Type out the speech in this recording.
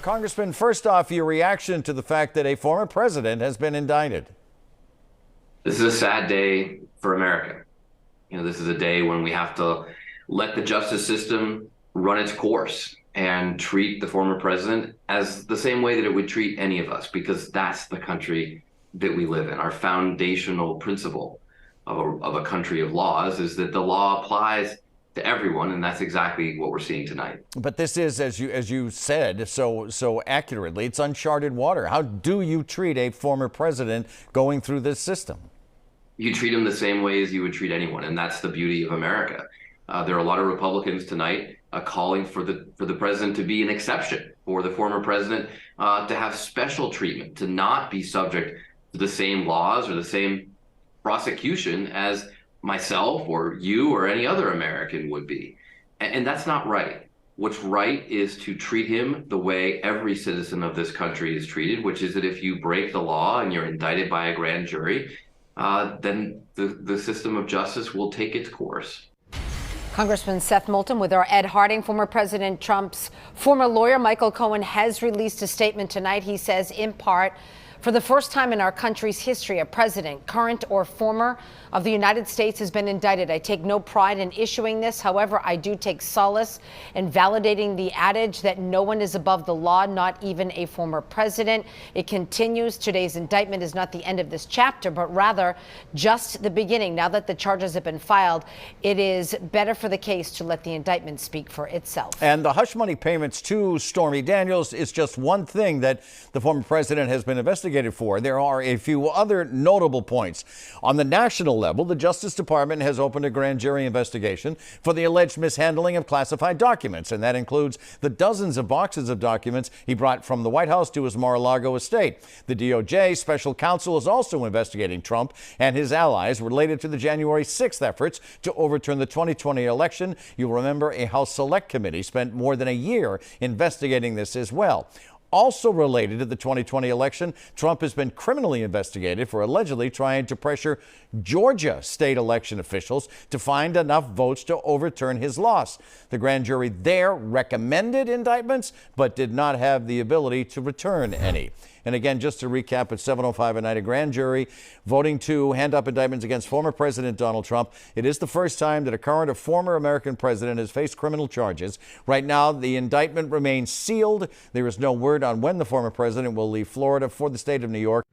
Congressman, first off, your reaction to the fact that a former president has been indicted. This is a sad day for America. This is a day when we have to let the justice system run its course and treat the former president as the same way that it would treat any of us, because that's the country that we live in. Our foundational principle of a country of laws is that the law applies to everyone, and that's exactly what we're seeing tonight. But this is, as you said so accurately, it's uncharted water. How do you treat a former president going through this system? You treat him the same way as you would treat anyone, and that's the beauty of America. There are a lot of Republicans tonight calling for the president to be an exception, for the former president to have special treatment, to not be subject to the same laws or the same prosecution as myself or you or any other American would be. And that's not right. What's right is to treat him the way every citizen of this country is treated, which is that if you break the law and you're indicted by a grand jury, then the system of justice will take its course. Congressman Seth Moulton with our Ed Harding. Former President Trump's former lawyer, Michael Cohen, has released a statement tonight. He says, in part, for the first time in our country's history, a president, current or former, of the United States has been indicted. I take no pride in issuing this. However, I do take solace in validating the adage that no one is above the law, not even a former president. It continues. Today's indictment is not the end of this chapter, but rather just the beginning. Now that the charges have been filed, it is better for the case to let the indictment speak for itself. And the hush money payments to Stormy Daniels is just one thing that the former president has been investigated for. There are a few other notable points. On the national level, the Justice Department has opened a grand jury investigation for the alleged mishandling of classified documents, and that includes the dozens of boxes of documents he brought from the White House to his Mar-a-Lago estate. The DOJ special counsel is also investigating Trump and his allies related to the January 6th efforts to overturn the 2020 election. You'll remember a House Select Committee spent more than a year investigating this as well. Also related to the 2020 election, Trump has been criminally investigated for allegedly trying to pressure Georgia state election officials to find enough votes to overturn his loss. The grand jury there recommended indictments, but did not have the ability to return any. And again, just to recap, at 7:05 at night, a grand jury voting to hand up indictments against former President Donald Trump. It is the first time that a current or former American president has faced criminal charges. Right now, the indictment remains sealed. There is no word on when the former president will leave Florida for the state of New York.